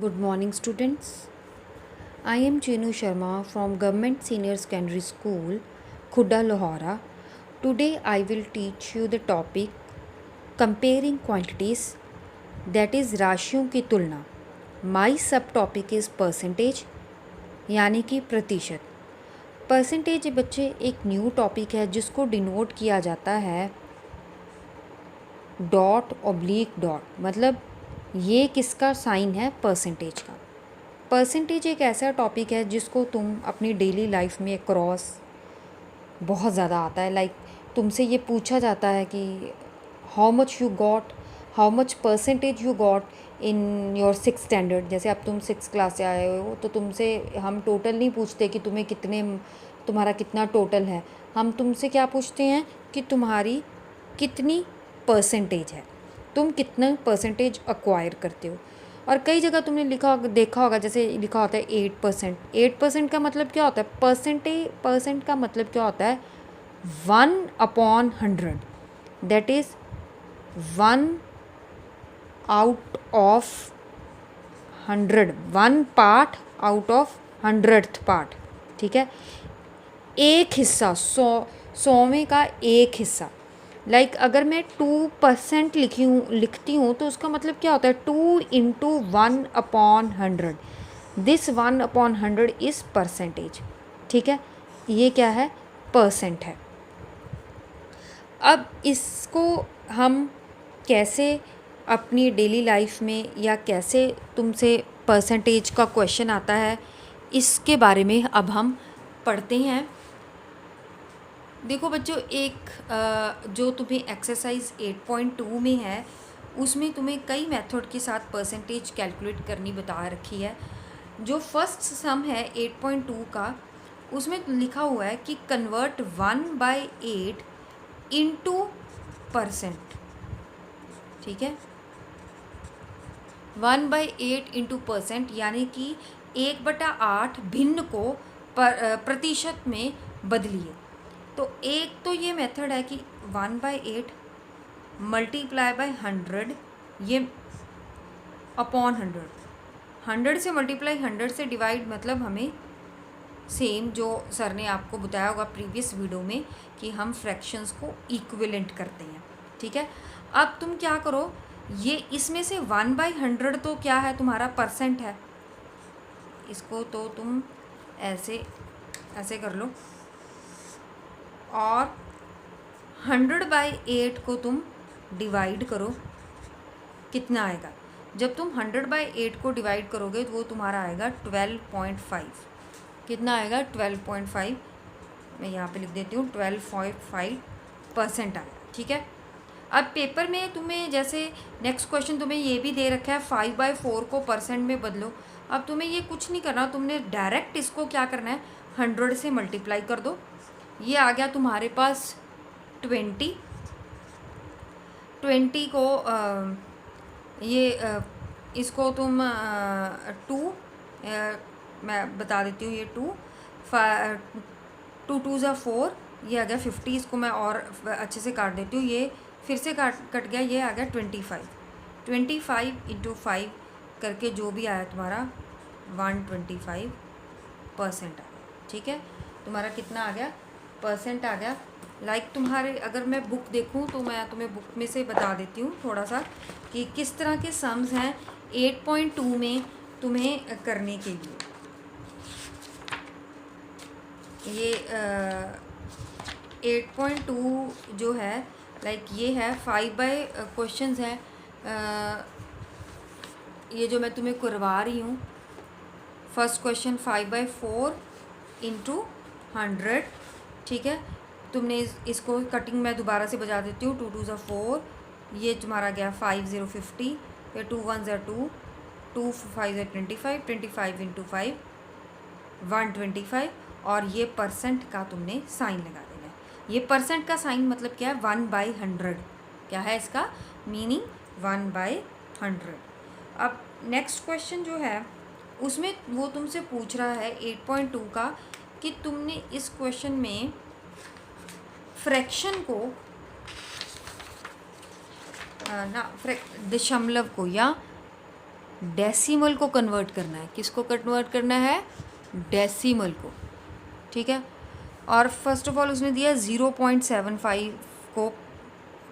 Good morning, students. I am Chenu Sharma from Government Senior Secondary School, Khudda, Lahora. Today, I will teach you the topic comparing quantities, that is राशियों की तुलना. My subtopic is percentage, यानी कि प्रतिशत. Percentage बच्चे एक new topic है जिसको डिनोट किया जाता है डॉट ऑब्लिक डॉट, मतलब ये किसका साइन है? परसेंटेज का. परसेंटेज एक ऐसा टॉपिक है जिसको तुम अपनी डेली लाइफ में क्रॉस बहुत ज़्यादा आता है. लाइक तुमसे ये पूछा जाता है कि how much you got, how much percentage you got in your six standard. जैसे अब तुम सिक्स क्लास से आए हो तो तुमसे हम टोटल नहीं पूछते कि तुम्हारा कितना टोटल है. हम तुमसे क्या पूछते हैं कि तुम्हारी कितनी परसेंटेज है, तुम कितना परसेंटेज अक्वायर करते हो. और कई जगह तुमने देखा होगा, जैसे लिखा होता है 8%. 8% का मतलब क्या होता है? परसेंट का मतलब क्या होता है? 1/100, that is 1/100, 1 part out of 100th part. ठीक है, एक हिस्सा, 100वें का एक हिस्सा. लाइक अगर मैं 2% लिखती हूँ तो उसका मतलब क्या होता है? 2 इंटू 1/100. This 1/100 is percentage. ठीक है, ये क्या है? परसेंट है. अब इसको हम कैसे अपनी डेली लाइफ में, या कैसे तुमसे परसेंटेज का क्वेश्चन आता है, इसके बारे में अब हम पढ़ते हैं. देखो बच्चों, एक जो तुम्हें एक्सरसाइज 8.2 में है उसमें तुम्हें कई मेथड के साथ परसेंटेज कैलकुलेट करनी बता रखी है. जो फर्स्ट सम है 8.2 का, उसमें लिखा हुआ है कि कन्वर्ट 1/8 इंटू परसेंट. ठीक है, 1/8 इंटू परसेंट, यानी कि 1/8 भिन्न को प्रतिशत में बदलिए. तो एक तो ये मेथड है कि 1/8 मल्टीप्लाई बाय 100, ये अपॉन 100 से मल्टीप्लाई 100 से डिवाइड, मतलब हमें सेम जो सर ने आपको बताया होगा प्रीवियस वीडियो में कि हम फ्रैक्शंस को इक्विवेलेंट करते हैं. ठीक है, अब तुम क्या करो, ये इसमें से 1/100 तो क्या है? तुम्हारा परसेंट है. इसको तो तुम ऐसे ऐसे कर लो, और 100/8 को तुम डिवाइड करो. कितना आएगा? जब तुम 100/8 को डिवाइड करोगे तो वो तुम्हारा आएगा 12.5. कितना आएगा? 12.5. मैं यहाँ पे लिख देती हूँ 12.5% आएगा. ठीक है, अब पेपर में तुम्हें जैसे नेक्स्ट क्वेश्चन तुम्हें ये भी दे रखा है 5/4 को परसेंट में बदलो. अब तुम्हें ये कुछ नहीं करना, तुमने डायरेक्ट इसको क्या करना है? 100 से मल्टीप्लाई कर दो. ये आ गया तुम्हारे पास 20. 20 को इसको तुम 2, मैं बता देती हूँ, ये 2 2 ज़ा 4, ये आ गया 50. इसको मैं और अच्छे से काट देती हूँ, ये फिर से कट गया, ये आ गया 25. 25 इंटू 5 करके जो भी आया तुम्हारा 125% आ गया. ठीक है, तुम्हारा कितना आ गया? परसेंट आ गया. लाइक तुम्हारे, अगर मैं बुक देखूं तो मैं तुम्हें बुक में से बता देती हूँ थोड़ा सा कि किस तरह के सम्स हैं 8.2 में तुम्हें करने के लिए. ये 8.2 जो है, लाइक ये है 5 क्वेश्चंस हैं. ये जो मैं तुम्हें करवा रही हूँ, फर्स्ट क्वेश्चन 5/4 इंटू 100. ठीक है, तुमने इसको कटिंग मैं दोबारा से बजा देती हूँ. 2 ज़ा 4, ये तुम्हारा गया 5050. फिर 2 1 ज़ा 2, 2 5 ज़ा 25, 25 इंटू 5 125. और ये परसेंट का तुमने साइन लगा देना है. ये परसेंट का साइन मतलब क्या है? 1/100. क्या है इसका मीनिंग? 1/100. अब नेक्स्ट क्वेश्चन जो है उसमें वो तुमसे पूछ रहा है 8.2 का कि तुमने इस क्वेश्चन में फ्रैक्शन को दशमलव को या डेसिमल को कन्वर्ट करना है। किसको कन्वर्ट करना है? डेसिमल को, ठीक है। और फर्स्ट ऑफ ऑल उसने दिया 0.75 को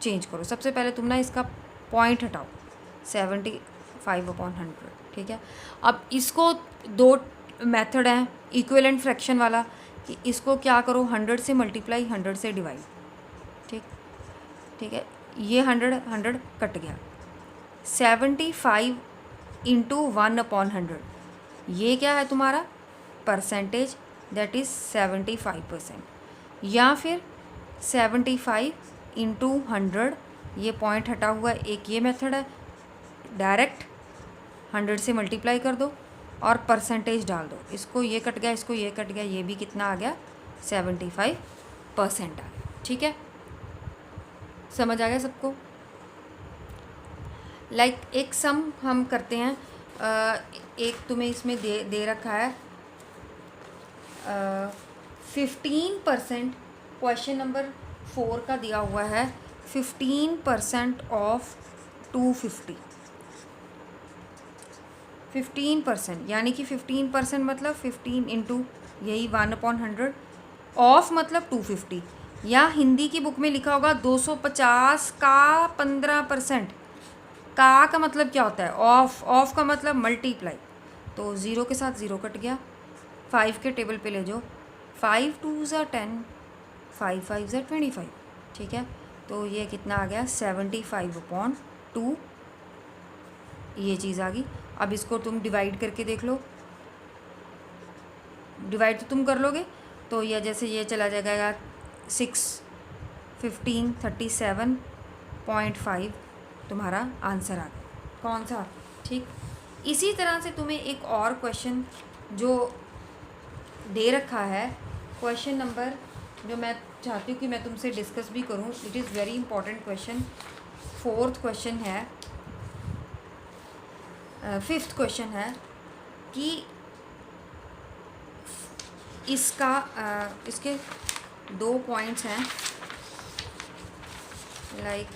चेंज करो। सबसे पहले तुम ना इसका पॉइंट हटाओ, 75/100, ठीक है। अब इसको दो मेथड हैं इक्विवेलेंट फ्रैक्शन वाला, कि इसको क्या करो 100 से मल्टीप्लाई, 100 से डिवाइड, ठीक है। ये 100 कट गया। 75 इंटू 1/100, ये क्या है तुम्हारा? Percentage, that is 75%। या फिर 75 इंटू 100, ये पॉइंट हटा हुआ एक ये मेथड है, डायरेक्ट 100 से मल्टीप्लाई कर दो और परसेंटेज डाल दो। इसको ये कट गया, इसको ये कट गया, ये भी कितना आ गया? 75% आ गया, ठीक है। समझ आ गया सबको? लाइक एक सम हम करते हैं, एक तुम्हें इसमें दे रखा है 15%, क्वेश्चन नंबर 4 का दिया हुआ है 15% ऑफ 250। 15% यानी कि 15% मतलब 15 इंटू यही 1/100, ऑफ मतलब 250, या हिंदी की बुक में लिखा होगा 250 का 15%। का मतलब क्या होता है? ऑफ। ऑफ का मतलब मल्टीप्लाई। तो 0 के साथ 0 कट गया, 5 के टेबल पे ले जाओ, 5 2 ज़ा 10, 5 5 ज़ा 25, ठीक है। तो ये कितना आ गया? 75/2, ये चीज़ आ गई। अब इसको तुम डिवाइड करके देख लो, डिवाइड तो तुम कर लोगे, तो यह जैसे ये चला जाएगा 6 15 37.5, तुम्हारा आंसर आ गया। कौन सा? ठीक। इसी तरह से तुम्हें एक और क्वेश्चन जो दे रखा है, क्वेश्चन नंबर, जो मैं चाहती हूँ कि मैं तुमसे डिस्कस भी करूँ, it is very important question. 4th question है, 5th क्वेश्चन है कि इसका इसके 2 पॉइंट्स हैं, लाइक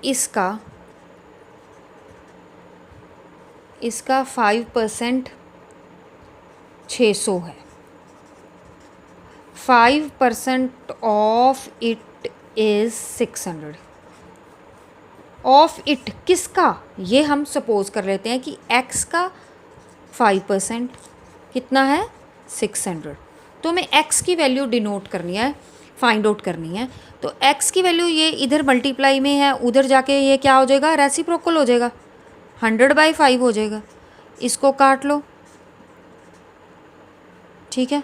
इसका 5% 600 है। 5% of it is 600। Of it किसका? ये हम सपोज कर लेते हैं कि x का 5% कितना है? 600। तो हमें x की वैल्यू डिनोट करनी है, फाइंड आउट करनी है। तो x की वैल्यू ये इधर मल्टीप्लाई में है, उधर जाके ये क्या हो जाएगा? रेसिप्रोकल हो जाएगा, 100/5 हो जाएगा। इसको काट लो, ठीक है।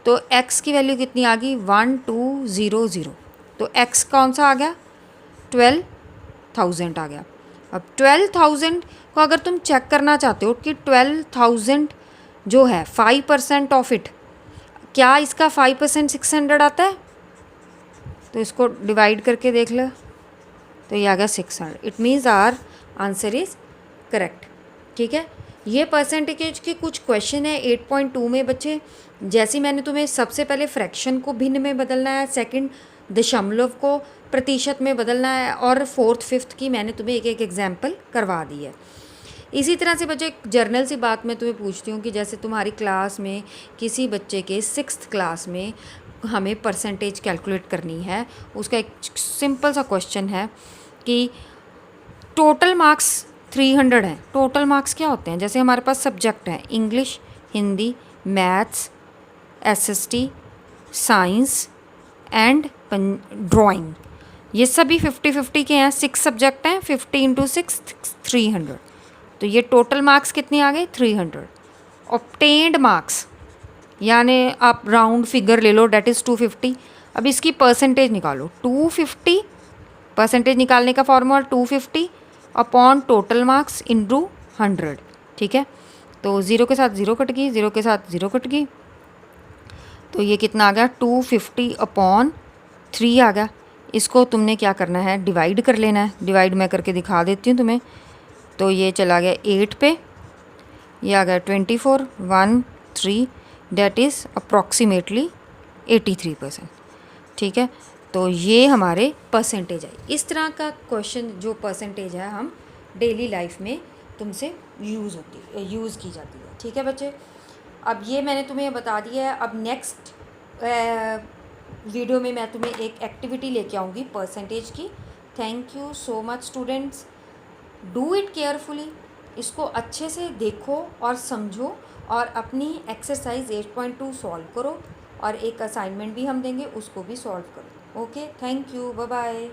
तो x की वैल्यू कितनी आ गई? 1200। तो x कौन सा आ गया? 12,000 आ गया। अब 12,000 को अगर तुम चेक करना चाहते हो कि 12,000 जो है 5% ऑफ इट, क्या इसका 5% 600 आता है? तो इसको डिवाइड करके देख लो, तो ये आ गया 600। It means our answer is correct, ठीक है। ये परसेंटेज के कुछ क्वेश्चन है 8.2 में बच्चे। जैसे मैंने तुम्हें सबसे पहले फ्रैक्शन को भिन्न में बदलना है, सेकंड दशमलव को प्रतिशत में बदलना है, और 4th 5th की मैंने तुम्हें एक एक एग्जाम्पल करवा दी है। इसी तरह से बच्चे एक जर्नल सी बात मैं तुम्हें पूछती हूँ कि जैसे तुम्हारी क्लास में किसी बच्चे के 6th क्लास में हमें परसेंटेज कैलकुलेट करनी है, उसका एक सिंपल सा क्वेश्चन है कि टोटल मार्क्स 300 हैं। टोटल मार्क्स क्या होते हैं? जैसे हमारे पास सब्जेक्ट हैं English, Hindi, maths, SST, science and drawing, ये सभी 50-50 के हैं। 6 सब्जेक्ट हैं, 50 इंटू 6 300। तो ये टोटल मार्क्स कितने आ गए? 300। ऑब्टेन्ड मार्क्स यानी आप राउंड फिगर ले लो, डेट इज़ 250। अब इसकी परसेंटेज निकालो, 250 परसेंटेज निकालने का formula 250 upon total marks into 100, ठीक है। तो 0 के साथ 0 कट गई, 0 के साथ 0 कट गई, तो ये कितना आ गया? 250 अपॉन 3 आ गया। इसको तुमने क्या करना है? डिवाइड कर लेना है। डिवाइड मैं करके दिखा देती हूँ तुम्हें। तो ये चला गया 8 पे, ये आ गया 24 1 3, डेट इज़ अप्रॉक्सीमेटली 83%। ठीक है, तो ये हमारे परसेंटेज है। इस तरह का क्वेश्चन जो परसेंटेज है हम डेली लाइफ में तुमसे यूज़ की जाती है। ठीक है बच्चे, अब ये मैंने तुम्हें बता दिया है। अब नेक्स्ट वीडियो में मैं तुम्हें एक एक्टिविटी लेके आऊँगी परसेंटेज की। Thank you so much students, do it carefully. इसको अच्छे से देखो और समझो और अपनी एक्सरसाइज 8.2 सॉल्व करो, और एक असाइनमेंट भी हम देंगे उसको भी सॉल्व करो। Okay, thank you, bye bye.